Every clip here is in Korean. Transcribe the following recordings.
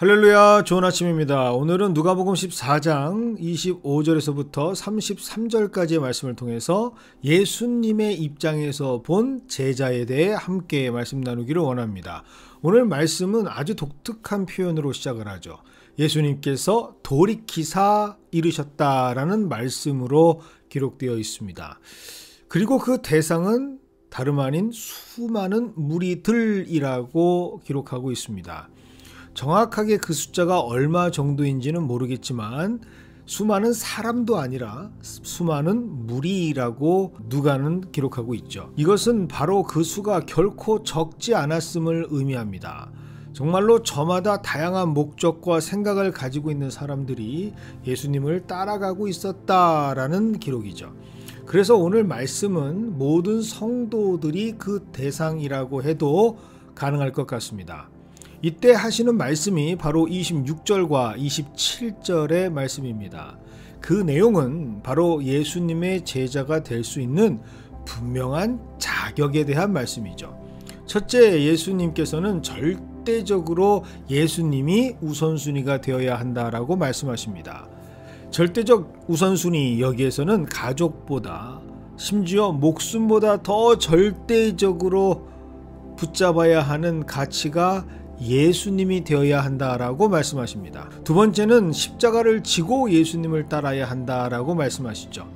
할렐루야, 좋은 아침입니다. 오늘은 누가복음 14장 25절에서부터 33절까지의 말씀을 통해서 예수님의 입장에서 본 제자에 대해 함께 말씀 나누기를 원합니다. 오늘 말씀은 아주 독특한 표현으로 시작을 하죠. 예수님께서 돌이키사 이르셨다라는 말씀으로 기록되어 있습니다. 그리고 그 대상은 다름 아닌 수많은 무리들이라고 기록하고 있습니다. 정확하게 그 숫자가 얼마 정도인지는 모르겠지만 수많은 사람도 아니라 수많은 무리라고 누가는 기록하고 있죠. 이것은 바로 그 수가 결코 적지 않았음을 의미합니다. 정말로 저마다 다양한 목적과 생각을 가지고 있는 사람들이 예수님을 따라가고 있었다라는 기록이죠. 그래서 오늘 말씀은 모든 성도들이 그 대상이라고 해도 가능할 것 같습니다. 이때 하시는 말씀이 바로 26절과 27절의 말씀입니다. 그 내용은 바로 예수님의 제자가 될 수 있는 분명한 자격에 대한 말씀이죠. 첫째, 예수님께서는 절대적으로 예수님이 우선순위가 되어야 한다라고 말씀하십니다. 절대적 우선순위, 여기에서는 가족보다 심지어 목숨보다 더 절대적으로 붙잡아야 하는 가치가 예수님이 되어야 한다라고 말씀하십니다. 두 번째는 십자가를 지고 예수님을 따라야 한다라고 말씀하시죠.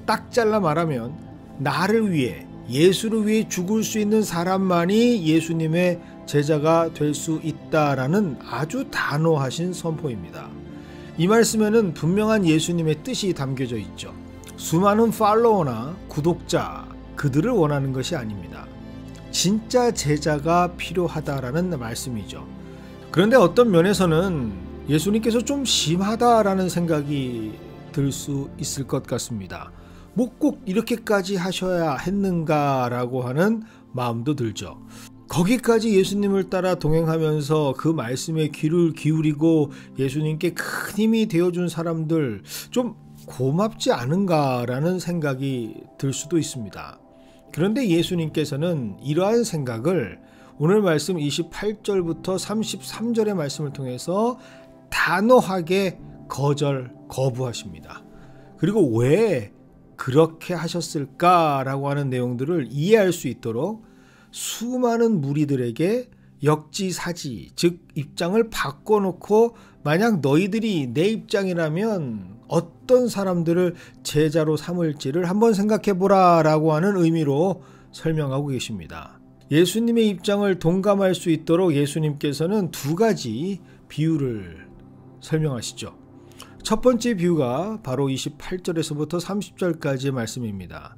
딱 잘라 말하면 나를 위해, 예수를 위해 죽을 수 있는 사람만이 예수님의 제자가 될 수 있다라는 아주 단호하신 선포입니다. 이 말씀에는 분명한 예수님의 뜻이 담겨져 있죠. 수많은 팔로워나 구독자, 그들을 원하는 것이 아닙니다. 진짜 제자가 필요하다라는 말씀이죠. 그런데 어떤 면에서는 예수님께서 좀 심하다라는 생각이 들 수 있을 것 같습니다. 뭐 꼭 이렇게까지 하셔야 했는가라고 하는 마음도 들죠. 거기까지 예수님을 따라 동행하면서 그 말씀에 귀를 기울이고 예수님께 큰 힘이 되어준 사람들 좀 고맙지 않은가라는 생각이 들 수도 있습니다. 그런데 예수님께서는 이러한 생각을 오늘 말씀 28절부터 33절의 말씀을 통해서 단호하게 거부하십니다. 그리고 왜 그렇게 하셨을까라고 하는 내용들을 이해할 수 있도록 수많은 무리들에게 역지사지, 즉 입장을 바꿔놓고 만약 너희들이 내 입장이라면 어떤 사람들을 제자로 삼을지를 한번 생각해보라 라고 하는 의미로 설명하고 계십니다. 예수님의 입장을 동감할 수 있도록 예수님께서는 두 가지 비유를 설명하시죠. 첫 번째 비유가 바로 28절에서부터 30절까지의 말씀입니다.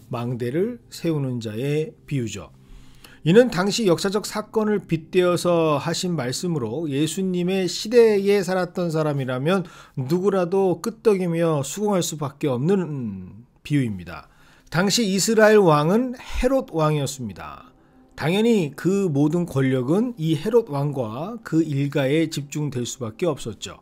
망대를 세우는 자의 비유죠. 이는 당시 역사적 사건을 빗대어서 하신 말씀으로 예수님의 시대에 살았던 사람이라면 누구라도 끄떡이며 수긍할 수밖에 없는 비유입니다. 당시 이스라엘 왕은 헤롯 왕이었습니다. 당연히 그 모든 권력은 이 헤롯 왕과 그 일가에 집중될 수밖에 없었죠.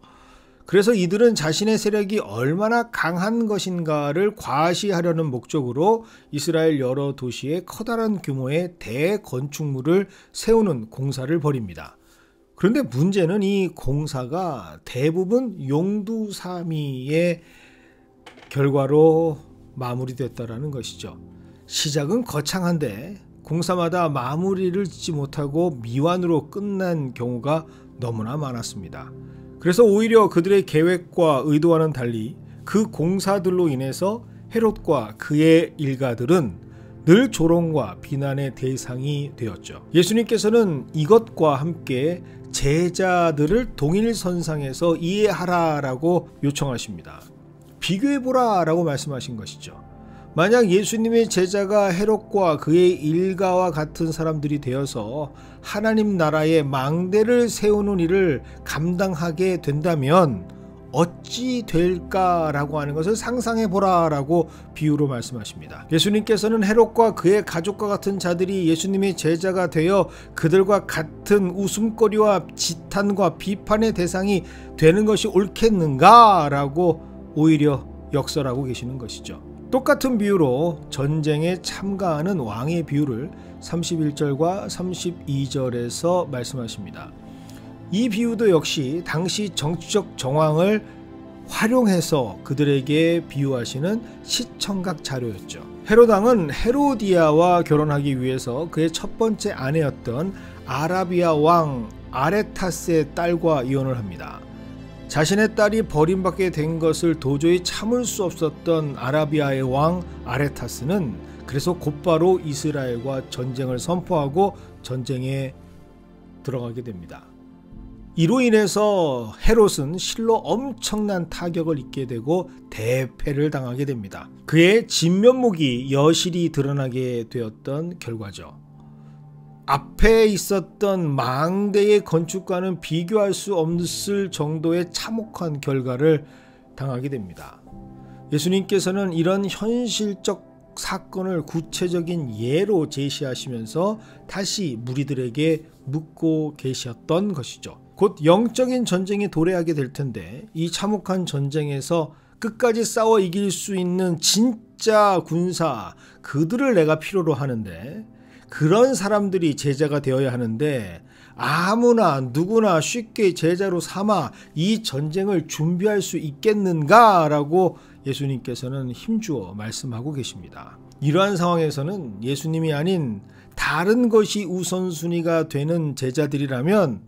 그래서 이들은 자신의 세력이 얼마나 강한 것인가를 과시하려는 목적으로 이스라엘 여러 도시에 커다란 규모의 대건축물을 세우는 공사를 벌입니다. 그런데 문제는 이 공사가 대부분 용두사미의 결과로 마무리됐다라는 것이죠. 시작은 거창한데 공사마다 마무리를 짓지 못하고 미완으로 끝난 경우가 너무나 많았습니다. 그래서 오히려 그들의 계획과 의도와는 달리 그 공사들로 인해서 헤롯과 그의 일가들은 늘 조롱과 비난의 대상이 되었죠. 예수님께서는 이것과 함께 제자들을 동일선상에서 이해하라라고 요청하십니다. 비교해보라 라고 말씀하신 것이죠. 만약 예수님의 제자가 헤롯과 그의 일가와 같은 사람들이 되어서 하나님 나라의 망대를 세우는 일을 감당하게 된다면 어찌 될까라고 하는 것을 상상해보라 라고 비유로 말씀하십니다. 예수님께서는 헤롯과 그의 가족과 같은 자들이 예수님의 제자가 되어 그들과 같은 웃음거리와 지탄과 비판의 대상이 되는 것이 옳겠는가 라고 오히려 역설하고 계시는 것이죠. 똑같은 비유로 전쟁에 참가하는 왕의 비유를 31절과 32절에서 말씀하십니다. 이 비유도 역시 당시 정치적 정황을 활용해서 그들에게 비유하시는 시청각 자료였죠. 헤롯 왕은 헤로디아와 결혼하기 위해서 그의 첫 번째 아내였던 아라비아 왕 아레타스의 딸과 이혼을 합니다. 자신의 딸이 버림받게 된 것을 도저히 참을 수 없었던 아라비아의 왕 아레타스는 그래서 곧바로 이스라엘과 전쟁을 선포하고 전쟁에 들어가게 됩니다. 이로 인해서 헤롯은 실로 엄청난 타격을 입게 되고 대패를 당하게 됩니다. 그의 진면목이 여실히 드러나게 되었던 결과죠. 앞에 있었던 망대의 건축과는 비교할 수 없을 정도의 참혹한 결과를 당하게 됩니다. 예수님께서는 이런 현실적 사건을 구체적인 예로 제시하시면서 다시 무리들에게 묻고 계셨던 것이죠. 곧 영적인 전쟁이 도래하게 될 텐데 이 참혹한 전쟁에서 끝까지 싸워 이길 수 있는 진짜 군사, 그들을 내가 필요로 하는데 그런 사람들이 제자가 되어야 하는데 아무나 누구나 쉽게 제자로 삼아 이 전쟁을 준비할 수 있겠는가? 라고 예수님께서는 힘주어 말씀하고 계십니다. 이러한 상황에서는 예수님이 아닌 다른 것이 우선순위가 되는 제자들이라면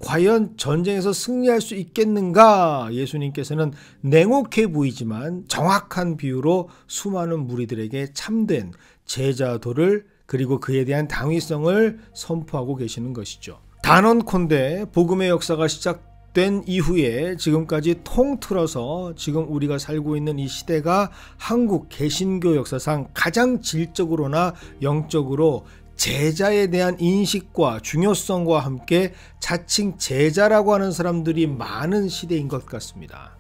과연 전쟁에서 승리할 수 있겠는가? 예수님께서는 냉혹해 보이지만 정확한 비유로 수많은 무리들에게 참된 제자도를 그리고 그에 대한 당위성을 선포하고 계시는 것이죠. 단언컨대 복음의 역사가 시작된 이후에 지금까지 통틀어서 지금 우리가 살고 있는 이 시대가 한국 개신교 역사상 가장 질적으로나 영적으로 제자에 대한 인식과 중요성과 함께 자칭 제자라고 하는 사람들이 많은 시대인 것 같습니다.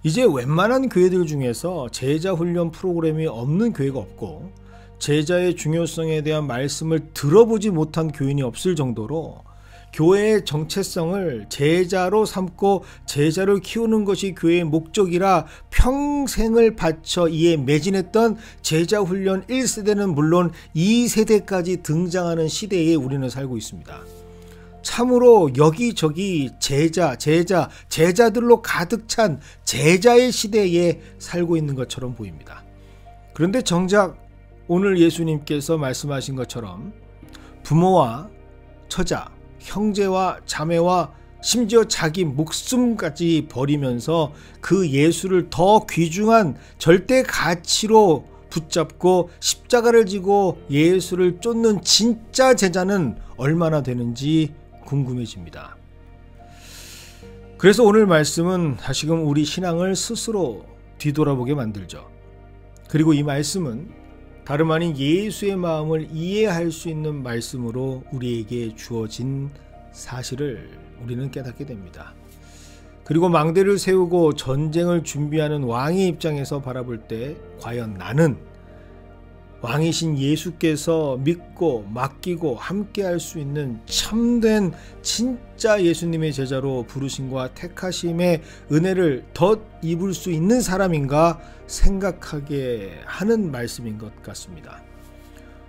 이제 웬만한 교회들 중에서 제자 훈련 프로그램이 없는 교회가 없고 제자의 중요성에 대한 말씀을 들어보지 못한 교인이 없을 정도로 교회의 정체성을 제자로 삼고 제자를 키우는 것이 교회의 목적이라 평생을 바쳐 이에 매진했던 제자훈련 1세대는 물론 2세대까지 등장하는 시대에 우리는 살고 있습니다. 참으로 여기저기 제자들로 가득 찬 제자의 시대에 살고 있는 것처럼 보입니다. 그런데 정작 오늘 예수님께서 말씀하신 것처럼 부모와 처자, 형제와 자매와 심지어 자기 목숨까지 버리면서 그 예수를 더 귀중한 절대 가치로 붙잡고 십자가를 지고 예수를 쫓는 진짜 제자는 얼마나 되는지 궁금해집니다. 그래서 오늘 말씀은 다시금 우리 신앙을 스스로 뒤돌아보게 만들죠. 그리고 이 말씀은 다름 아닌 예수의 마음을 이해할 수 있는 말씀으로 우리에게 주어진 사실을 우리는 깨닫게 됩니다. 그리고 망대를 세우고 전쟁을 준비하는 왕의 입장에서 바라볼 때 과연 나는 왕이신 예수께서 믿고 맡기고 함께할 수 있는 참된 진짜 예수님의 제자로 부르심과 택하심의 은혜를 덧 입을 수 있는 사람인가 생각하게 하는 말씀인 것 같습니다.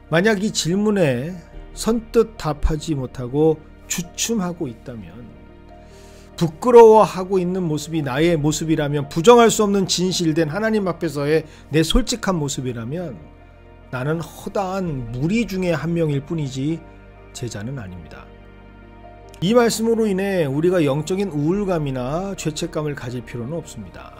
만약 이 질문에 선뜻 답하지 못하고 주춤하고 있다면, 부끄러워하고 있는 모습이 나의 모습이라면, 부정할 수 없는 진실된 하나님 앞에서의 내 솔직한 모습이라면 나는 허다한 무리 중에 한 명일 뿐이지 제자는 아닙니다. 이 말씀으로 인해 우리가 영적인 우울감이나 죄책감을 가질 필요는 없습니다.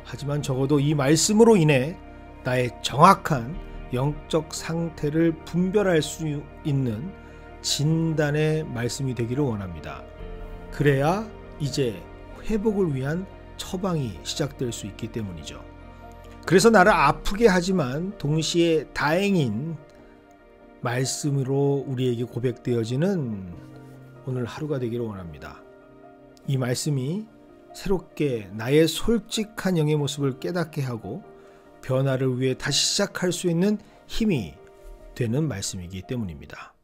하지만 적어도 이 말씀으로 인해 나의 정확한 영적 상태를 분별할 수 있는 진단의 말씀이 되기를 원합니다. 그래야 이제 회복을 위한 처방이 시작될 수 있기 때문이죠. 그래서 나를 아프게 하지만 동시에 다행인 말씀으로 우리에게 고백되어지는 오늘 하루가 되기를 원합니다. 이 말씀이 새롭게 나의 솔직한 영의 모습을 깨닫게 하고 변화를 위해 다시 시작할 수 있는 힘이 되는 말씀이기 때문입니다.